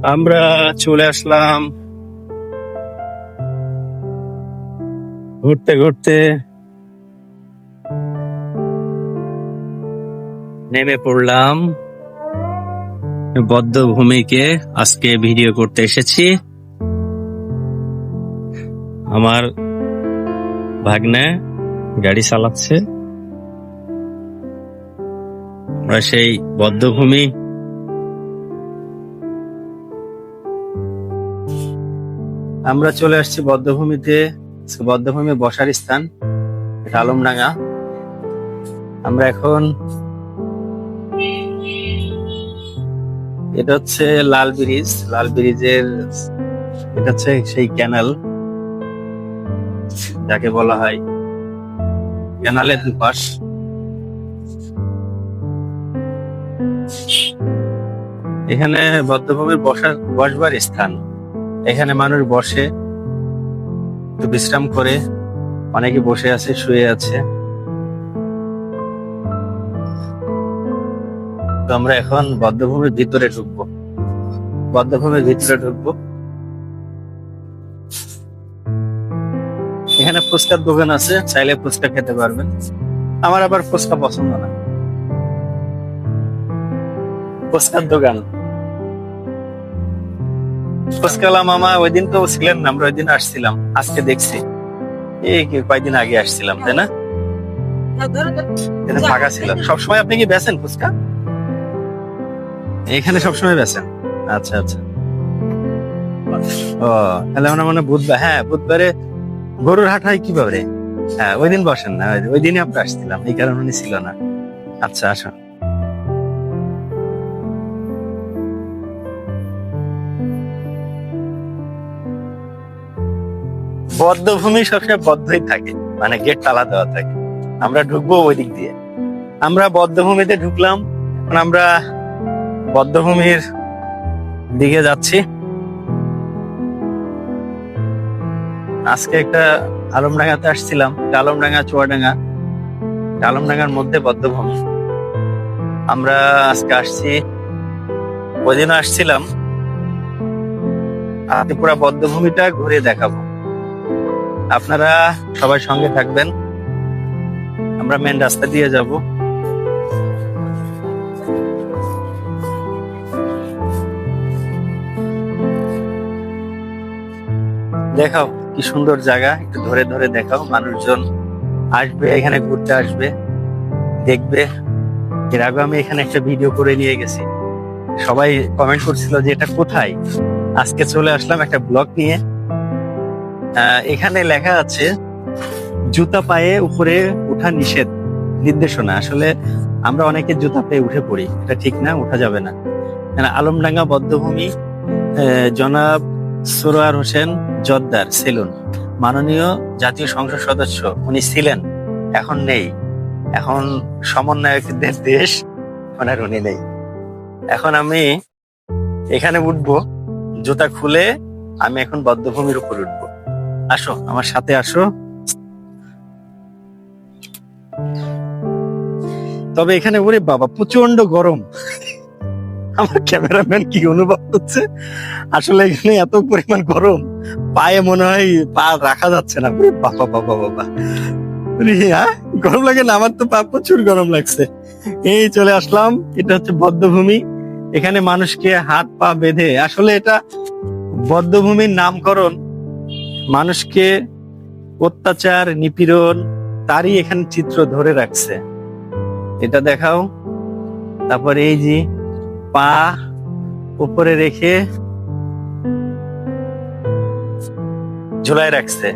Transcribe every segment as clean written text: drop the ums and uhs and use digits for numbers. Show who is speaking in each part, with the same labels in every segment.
Speaker 1: আমরা চলে আসলাম ঘুরতে ঘুরতে, নেমে পড়লাম বধ্যভূমিকে আজকে ভিডিও করতে এসেছি। আমার ভাগ্নে গাড়ি চালাচ্ছে। আমরা সেই বধ্যভূমি আমরা চলে আসছি বধ্যভূমিতে। বধ্যভূমি বসার স্থান এটা আলমডাঙ্গা। আমরা এখন এটা হচ্ছে লাল ব্রিজের এটা হচ্ছে সেই ক্যানাল যাকে বলা হয় ক্যানালের দুপাশ। এখানে বধ্যভূমির বসবার স্থান। এখানে মানুষ বসে, একটু বিশ্রাম করে, অনেকে বসে আছে, শুয়ে আছে। তো আমরা এখন বধ্যভূমির ভিতরে ঢুকবো। এখানে ফুচকার দোকান আছে, চাইলে ফুচকা খেতে পারবেন। আমার আবার ফুচকা পছন্দ না। ফুচকার দোকান ফুচকালা মামা ওই দিন তো ছিলেন না, আমরা ওই দিন আসছিলাম, আজকে দেখছি এই কয়েকদিন আগে আসছিলাম, তাই না? এটা ফাঁকা ছিল। সবসময় আপনি কি বেচেন ফুচকা এখানে? সবসময় বেচেন? আচ্ছা আচ্ছা। ও তাহলে আমরা মানে বুধবার, হ্যাঁ বুধবারে গরুর হাট হয় কিভাবে? হ্যাঁ ওই দিন বসেন না, ওই দিনই আমরা আসছিলাম, এই কারণে উনি ছিল না। আচ্ছা আসুন। বদ্ধভূমি সবসময় বদ্ধই থাকে, মানে গেট তালা দেওয়া থাকে। আমরা ঢুকবো ওই দিক দিয়ে। আমরা বদ্ধভূমিতে ঢুকলাম, এখন আমরা বদ্ধভূমির দিকে যাচ্ছি। আজকে একটা আলমডাঙ্গাতে আসছিলাম, আলমডাঙ্গা চুয়াডাঙ্গা, আলমডাঙ্গার মধ্যে বদ্ধভূমি। আমরা আজকে আসছি, ওই দিনও আসছিলাম। আজকে পুরো বদ্ধভূমিটা ঘুরে দেখাবো, আপনারা সবাই সঙ্গে থাকবেন। আমরা মেন রাস্তা দিয়ে যাব। দেখাও কি সুন্দর জায়গা, একটু ধরে ধরে দেখাও। মানুষজন আসবে, এখানে ঘুরতে আসবে, দেখবে। এর আগে আমি এখানে একটা ভিডিও করে নিয়ে গেছি, সবাই কমেন্ট করছিল যে এটা কোথায়। আজকে চলে আসলাম একটা ব্লগ নিয়ে। এখানে লেখা আছে জুতা পায়ে উপরে ওঠা নিষেধ, নির্দেশনা। আসলে আমরা অনেকে জুতা পায়ে উঠে পড়ি, এটা ঠিক না, ওঠা যাবে না। আলমডাঙ্গা বধ্যভূমি, জনাব সরোয়ার হোসেন জোদ্দার সেলুন, মাননীয় জাতীয় সংসদ সদস্য উনি ছিলেন, এখন নেই। এখন সমন্বয়কদের দেশ, ওনার উনি নেই। এখন আমি এখানে উঠবো, জুতা খুলে আমি এখন বধ্যভূমির উপর উঠবো। আসো আমার সাথে আসো। তবে এখানে ওরে বাবা প্রচন্ড গরম। আমার ক্যামেরাম্যান কি অনুভব করছে? আসলে এখানে এত পরিমাণ গরম, পায়ে মনে হয় পা রাখা যাচ্ছে না। বাবা বাবা বাবা, হ্যাঁ গরম লাগে না? আমার তো পা প্রচুর গরম লাগছে। এই চলে আসলাম, এটা হচ্ছে বধ্যভূমি। এখানে মানুষকে হাত পা বেঁধে, আসলে এটা বধ্যভূমির নামকরণ মানুষকে অত্যাচার নিপীড়ন তারই এখানে চিত্র ধরে রাখছে। এটা দেখাও। তারপরে এই যে পা উপরে রেখে ঝুলাই রাখছে।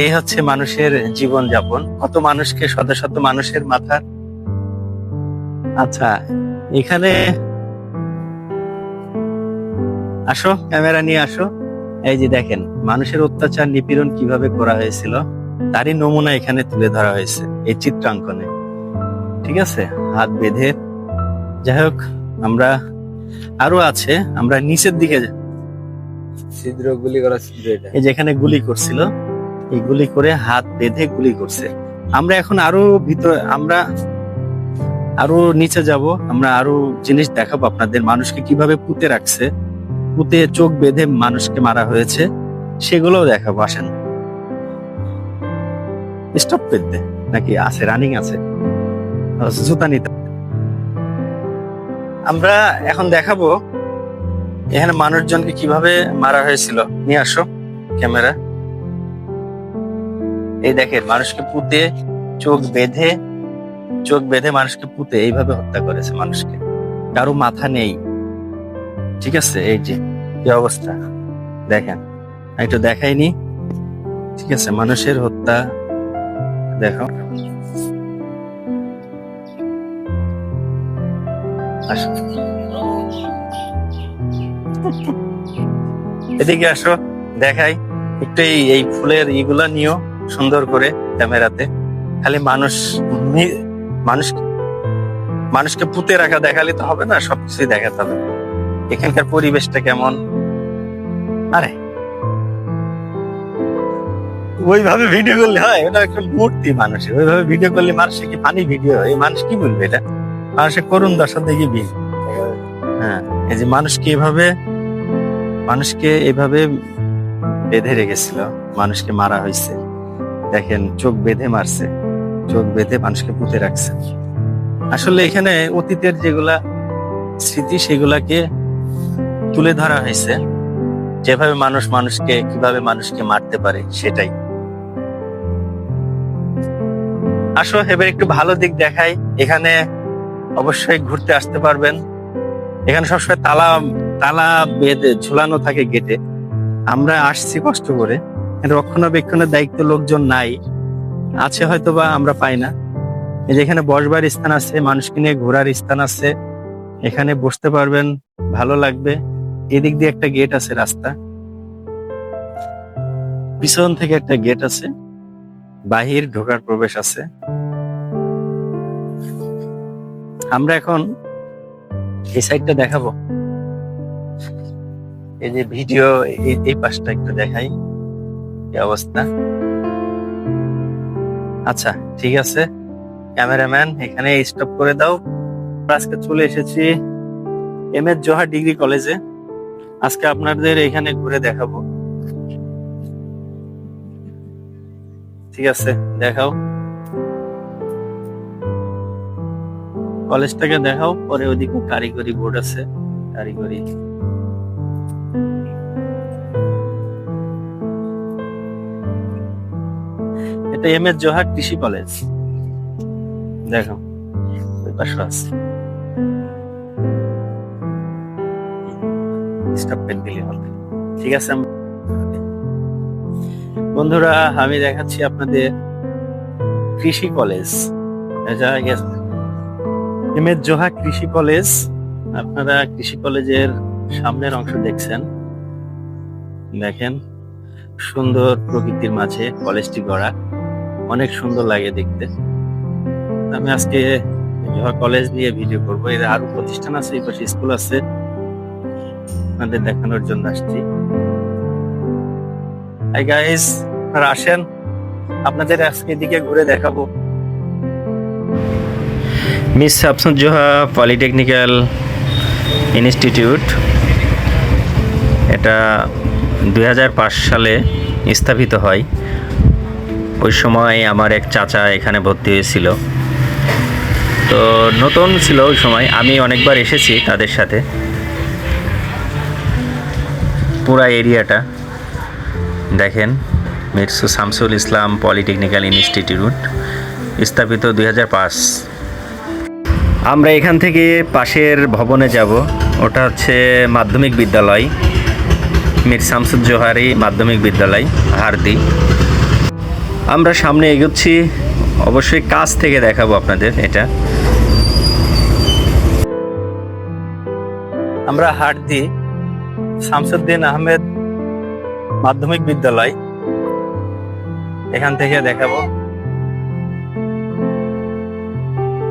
Speaker 1: এই হচ্ছে মানুষের জীবন যাপন। কত মানুষকে, শত শত মানুষের মাথার। আচ্ছা এখানে আসো, ক্যামেরা নিয়ে আসো। এই যে দেখেন মানুষের অত্যাচার নিপীড়ন কিভাবে করা হয়েছিল, তারই নমুনা এখানে তুলে ধরা হয়েছে এই চিত্রাঙ্কনে। ঠিক আছে, হাত বেঁধে। যাই হোক, আমরা আরো আছে, আমরা নিচের দিকে
Speaker 2: ছিদ্র, গুলি করা ছিদ্র। এটা
Speaker 1: এই যেখানে গুলি করছিল, এই গুলি করে হাত বেঁধে গুলি করছে। আমরা এখন আরো ভিতরে, আমরা আরো নিচে যাব, আমরা আরো জিনিস দেখাবো আপনাদের, মানুষকে কিভাবে পুঁতে রাখছে। পুঁতে চোখ বেঁধে মানুষকে মারা হয়েছে, সেগুলোও দেখাবো। আসেন। স্টপ পেতে নাকি আছে, রানিং আছে, জুতা নিতে। আমরা এখন দেখাবো এখানে মানুষজনকে কিভাবে মারা হয়েছিল। নিয়ে আসো ক্যামেরা। এই দেখেন, মানুষকে পুঁতে চোখ বেঁধে মানুষকে পুঁতে এইভাবে হত্যা করেছে মানুষকে। কারো মাথা নেই, ঠিক আছে? এই যে কি অবস্থা দেখেন, একটু দেখাইনি, ঠিক আছে? মানুষের হত্যা দেখো। আসো, এদিকে আসো, দেখাই একটু। এই ফুলের ইগুলা নিও সুন্দর করে ক্যামেরাতে। খালি মানুষকে পুঁতে রাখা দেখালে তো হবে না, সবকিছু দেখাতে হবে। এখানকার পরিবেশটা কেমন? আরে ওইভাবে ভিডিও করলে হয়? ওটা একটা মূর্তি মানুষের, ওইভাবে ভিডিও করলে মানুষের কি ফানি ভিডিও? এই মানুষ কি বলবে? এটা মানুষের করুণ দশা দেখি ভিড়। হ্যাঁ, এই যে মানুষকে এভাবে বেঁধে রেখেছিল, মানুষকে মারা হয়েছে। দেখেন, চোখ বেঁধে মারছে, চোখ বেঁধে মানুষকে পুঁতে রাখছে। আসলে এখানে অতীতের যেগুলা স্মৃতি, সেগুলাকে তুলে ধরা হয়েছে, যেভাবে কিভাবে মানুষকে মারতে পারে সেটাই। আসো এবার একটু ভালো দিক দেখাই। এখানে অবশ্যই ঘুরতে আসতে পারবেন। এখানে সবসময় তালা বেঁধে ঝুলানো থাকে গেটে। আমরা আসছি কষ্ট করে, রক্ষণাবেক্ষণের দায়িত্ব লোকজন নাই, আছে হয়তো বা আমরা পাই না। এই যে এখানে বসবার স্থান আছে, মানুষকে নিয়ে ঘোরার স্থান আছে, এখানে বসতে পারবেন, ভালো লাগবে। এদিক দিয়ে একটা গেট আছে, রাস্তা পিছন থেকে একটা গেট আছে, বাহির ঢোকার প্রবেশ আছে। আমরা এখন এই সাইডটা দেখাবো। এই যে ভিডিও, এই পাশটা একটু দেখাই, কি অবস্থা। আচ্ছা ঠিক আছে, ক্যামেরাম্যান এখানে স্টপ করে দাও। আজকে চলে এসেছি এমএস জোহার ডিগ্রি কলেজে। আজকে আপনাদের এখানে ঘুরে দেখাবো, ঠিক আছে? দেখাও, কলেজটাকে দেখাও। পরে ওদিকে কারিগরি বোর্ড আছে, কারিগরি। এটা এমএস জোহার কৃষি কলেজ, দেখো ওই পাশে আছে। ঠিক আছে বন্ধুরা, আমি দেখাচ্ছি আপনাদের কৃষি কলেজ। এমএস জোহার কৃষি কলেজ। আপনারা কৃষি কলেজের সামনের অংশ দেখছেন, দেখেন সুন্দর প্রকৃতির মাঝে কলেজটি গড়া, অনেক সুন্দর লাগে দেখতে। আমি আজকে জোহার কলেজ নিয়ে ভিডিও করবো। এর আরো প্রতিষ্ঠান আছে, এই পাশে স্কুল আছে, আপনাদের দেখানোর জন্য আসছি। হাই গাইস, আপনারা আসেন, আপনাদের আজকে এদিকে ঘুরে দেখাবো। Miss Shamsun Zoha Polytechnical Institute, এটা 2005 সালে স্থাপিত হয়। ওই সময় আমার এক চাচা এখানে ভর্তি হয়েছিল, তো নতুন ছিল ওই সময়। আমি অনেকবার এসেছি তাদের সাথে। পুরা এরিয়াটা দেখেন, মির্সু শামসুল ইসলাম পলিটেকনিক্যাল ইনস্টিটিউট, স্থাপিত 2005। আমরা এখান থেকে পাশের ভবনে যাব, ওটা হচ্ছে মাধ্যমিক বিদ্যালয়, মির শামসুল জোহারি মাধ্যমিক বিদ্যালয়, হারদি। আমরা সামনে এগোচ্ছি, অবশ্যই কাছ থেকে দেখাবো আপনাদের। এটা আমরা হারদি শামসুদ্দিন আহমেদ মাধ্যমিক বিদ্যালয়, এখান থেকে দেখাবো।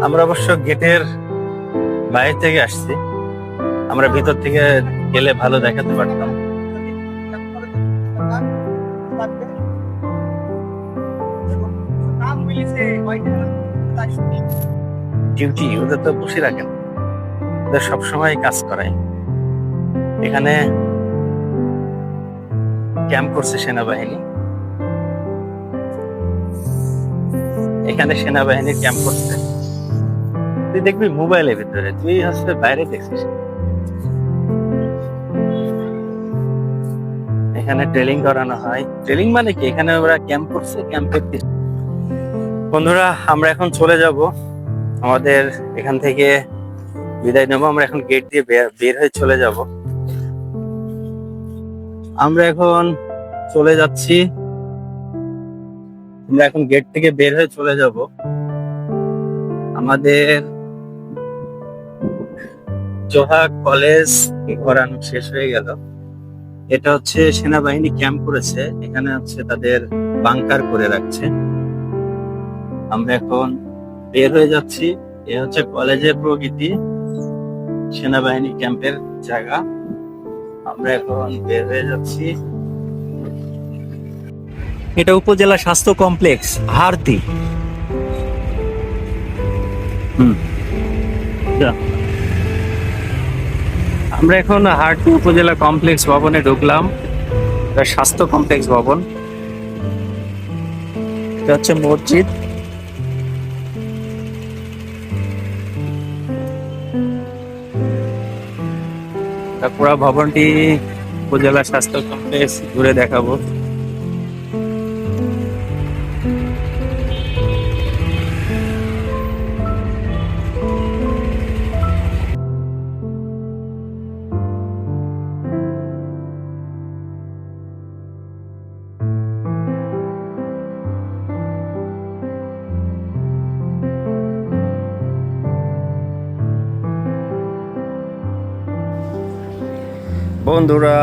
Speaker 1: আমরা অবশ্য গেটের বাইরে থেকে আসছি, আমরা ভিতর থেকে গেলে ভালো দেখাতে পারতাম। ডিউটি ওদের তো বসে রাখেন, ওদের সবসময় কাজ করায়। এখানে ক্যাম্প করছে সেনাবাহিনী। এখানে সেনাবাহিনীর ক্যাম্প করছে। তুই দেখবি মোবাইলের ভিতরে, তুই হচ্ছে বাইরে দেখছিস। এখানে ট্রেনিং করানো হয়। ট্রেনিং মানে কি, এখানে ওরা ক্যাম্প করছে, ক্যাম্পের। বন্ধুরা, আমরা এখন চলে যাব, আমাদের এখান থেকে বিদায় নেবো। আমরা এখন গেট দিয়ে বের হয়ে চলে যাব। আমরা এখন চলে যাচ্ছি, আমরা এখন গেট থেকে বের হয়ে চলে যাব। আমাদের জোহা কলেজ ঘোরানো শেষ হয়ে গেল। এটা হচ্ছে সেনাবাহিনী ক্যাম্প করেছে, এখানে হচ্ছে তাদের বাংকার করে রাখছে। আমরা এখন বের হয়ে যাচ্ছি। এ হচ্ছে কলেজের প্রকৃতি, সেনাবাহিনী ক্যাম্পের জায়গা। আমরা এখন বের হয়ে যাচ্ছি।
Speaker 3: এটা উপজেলা স্বাস্থ্য কমপ্লেক্স হারতি।
Speaker 1: আমরা এখন হারতি উপজেলা কমপ্লেক্স ভবনে ঢুকলাম। এটা স্বাস্থ্য কমপ্লেক্স ভবন।
Speaker 3: এটা হচ্ছে মসজিদ।
Speaker 1: পুরো ভবনটি উপজেলা স্বাস্থ্য কমপ্লেক্স ঘুরে দেখাবো। বন্ধুরা,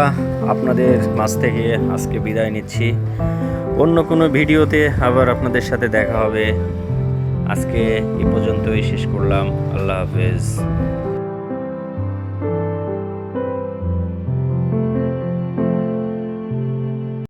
Speaker 1: আপনাদের মাঝ থেকে আজকে বিদায় নিচ্ছি। অন্য কোনো ভিডিওতে আবার আপনাদের সাথে দেখা হবে। আজকে এই পর্যন্তই শেষ করলাম। আল্লাহ হাফেজ।